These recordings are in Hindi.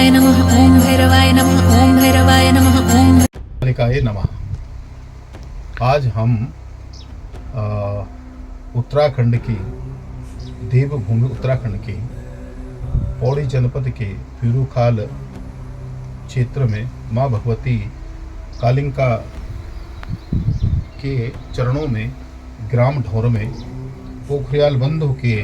भैरवाय नमः, ओम भैरवाय नमः, ओम भैरवाय नमः, ओम कालिकाय नमः। आज हम उत्तराखंड की देवभूमि उत्तराखंड के पौड़ी जनपद के पीरूखाल क्षेत्र में माँ भगवती कालिका के चरणों में ग्राम ढोर में पोखरियाल बंधु के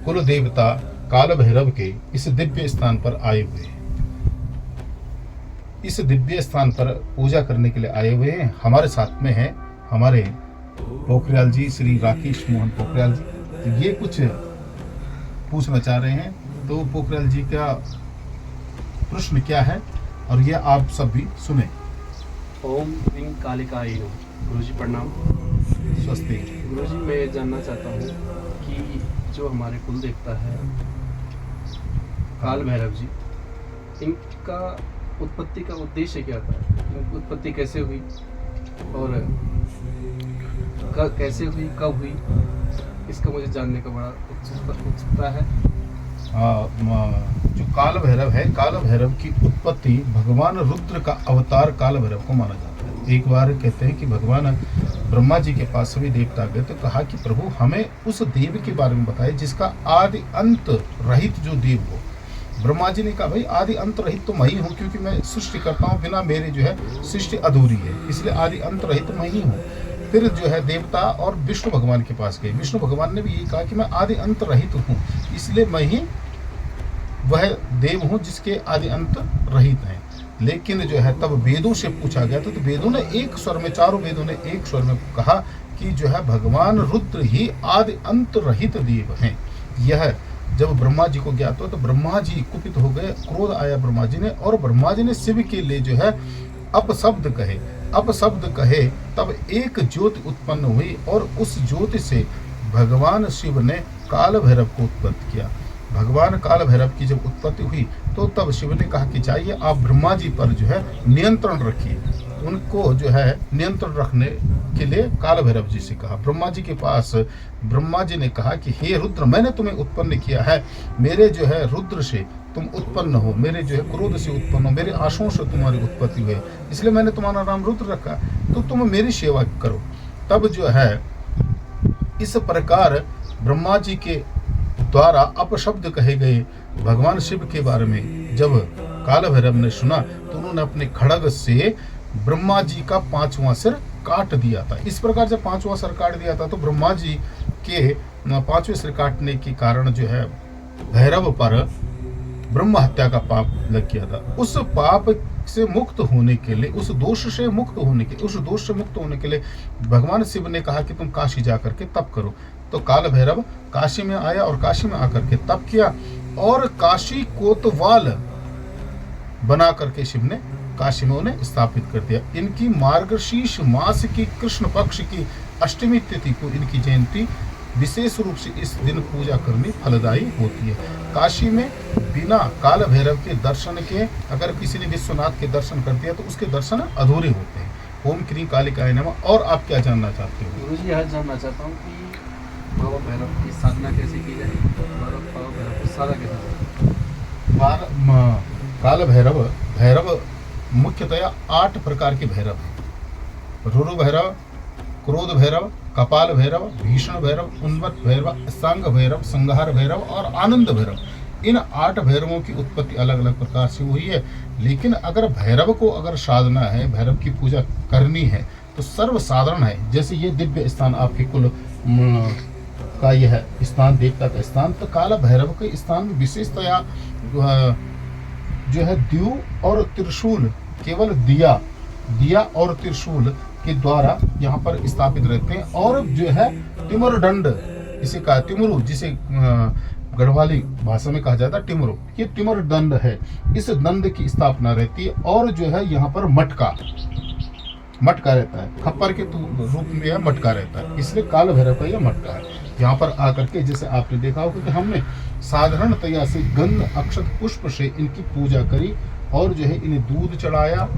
कुल देवता काल भैरव के इस दिव्य स्थान पर आए हुए हैं। इस दिव्य स्थान पर पूजा करने के लिए आए हुए हैं। हमारे साथ में हैं हमारे पोखरियाल जी, श्री राकेश मोहन पोखरियाल जी। तो ये कुछ पूछना चाह रहे हैं, तो पोखरियाल जी का प्रश्न क्या है और ये आप सब भी सुने। ओम ह्रीं कालिकाय नमः। गुरुजी प्रणाम। स्वस्ति। गुरुजी, मैं ये जानना चाहता हूँ कि जो हमारे कुल देवता है काल भैरव जी, इनका उत्पत्ति का उद्देश्य क्या था? इनकी उत्पत्ति कैसे हुई और कैसे हुई, कब हुई, इसका मुझे जानने का बड़ा उत्सुकता है। जो काल भैरव है, काल भैरव की उत्पत्ति भगवान रुद्र का अवतार काल भैरव को माना जाता है। एक बार कहते हैं कि भगवान ब्रह्मा जी के पास सभी देवता गए तो कहा कि प्रभु हमें उस देव के बारे में बताए जिसका आदि अंत रहित जो देव हो। ब्रह्मा जी ने कहा भाई आदि अंत रहित तो मैं ही हूँ, क्योंकि मैं सृष्टि करता हूँ, बिना मेरे जो है सृष्टि अधूरी है, इसलिए आदि अंत रहित मैं ही हूँ। फिर जो है देवता और विष्णु भगवान के पास गए। विष्णु भगवान ने भी यही कहा कि मैं आदि अंत रहित हूँ, इसलिए मैं ही वह देव हूँ जिसके आदि अंत रहित हैं। लेकिन जो है तब वेदों से पूछा गया तो वेदों ने एक स्वर में, चारों वेदों ने एक स्वर में कहा कि जो है भगवान रुद्र ही आदि अंत रहित देव हैं। यह जब ब्रह्मा जी को ज्ञात हुआ तो ब्रह्मा जी कुपित हो गए, क्रोध आया ब्रह्मा जी ने, और ब्रह्मा जी ने शिव के लिए जो है अपशब्द कहे। अपशब्द कहे तब एक ज्योति उत्पन्न हुई और उस ज्योति से भगवान शिव ने काल भैरव को उत्पन्न किया। भगवान काल भैरव की जब उत्पत्ति हुई तो तब शिव ने कहा कि जाइए आप ब्रह्मा जी पर जो है नियंत्रण रखिए। उनको जो है नियंत्रण रखने के लिए काल भैरव जी से कहा। ब्रह्मा जी के पास ब्रह्मा जी ने कहा कि हे रुद्र, मैंने तुम्हें उत्पन्न किया है, मेरे जो है रुद्र से तुम उत्पन्न हो, मेरे जो है क्रोध से उत्पन्न हो, मेरे आंसुओं से तुम्हारी उत्पत्ति हुई, इसलिए मैंने तुम्हारा नाम रुद्र रखा, तो तुम मेरी सेवा करो। तब जो है इस प्रकार ब्रह्मा जी के द्वारा अपशब्द कहे गए भगवान शिव के बारे में जब काल भैरव ने सुना तो उन्होंने अपने खड़ग से ब्रह्मा जी का 5वां सिर काट दिया था। इस प्रकार जब 5वां सिर काट दिया था तो ब्रह्मा जी के 5वें सिर काटने के कारण जो है भैरव पर ब्रह्म हत्या का पाप लग गया था। उस पाप से मुक्त होने के लिए, उस दोष से मुक्त होने के लिए भगवान शिव ने कहा कि तुम काशी जा करके तप करो। तो काल भैरव काशी में आया और काशी में आकर के तप किया और काशी कोतवाल बना करके शिव ने काशी में उन्हें स्थापित कर दिया। इनकी मार्गशीर्ष मास की कृष्ण पक्ष की अष्टमी तिथि को इनकी जयंती विशेष रूप से इस दिन पूजा करनी फलदायी होती है। काशी में बिना काल भैरव के दर्शन के अगर किसी ने विश्वनाथ के दर्शन कर दिया तो उसके दर्शन अधूरे होते हैं। ओम ह्रीं कालिकाय नमः। और आप क्या जानना चाहते हो? गुरुजी, यह जानना चाहता हूँ कि बाबा भैरव की साधना कैसे की जाए? बाबा भैरव की साधना कैसे? काल भैरव मुख्यतया 8 प्रकार के भैरव हैं। रुरु भैरव, क्रोध भैरव, कपाल भैरव, भीषण भैरव, उन्मत्त भैरव, सांग भैरव, संहार भैरव और आनंद भैरव। इन 8 भैरवों की उत्पत्ति अलग अलग प्रकार से हुई है। लेकिन अगर भैरव को अगर साधना है, भैरव की पूजा करनी है तो सर्वसाधारण है। जैसे ये दिव्य स्थान आपके कुल का यह स्थान, देवता का स्थान, तो काला भैरव के स्थान में विशेषतया जो है द्यू और त्रिशूल, केवल दिया और त्रिशूल के द्वारा यहाँ पर स्थापित रहते हैं। और जो है तिमर दंड, इसे कहा तिमरु, जिसे गढ़वाली भाषा में कहा जाता है टिमरू, ये तिमर दंड है। इस दंड की स्थापना रहती है। और जो है यहाँ पर मटका रहता है, खप्पर के रूप में यह मटका रहता है, इसलिए काल भैरव का यह मटका है। यहाँ पर आकर के जैसे आपने देखा होगा कि हमने साधारणतया से गंध अक्षत पुष्प से इनकी पूजा करी और जो है इन्हें दूध चढ़ाया,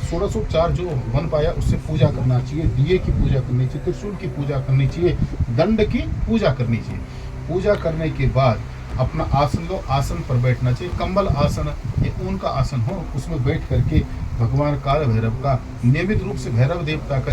16उपचार जो बन पाया उससे पूजा करना चाहिए, दिए की पूजा करनी चाहिए, त्रिशूल की पूजा करनी चाहिए, दंड की पूजा करनी चाहिए। पूजा करने के बाद अपना आसन लो, आसन पर बैठना चाहिए, कंबल आसन या ऊन का आसन हो, उसमें बैठ करके भगवान काल भैरव का नियमित रूप से भैरव देवता का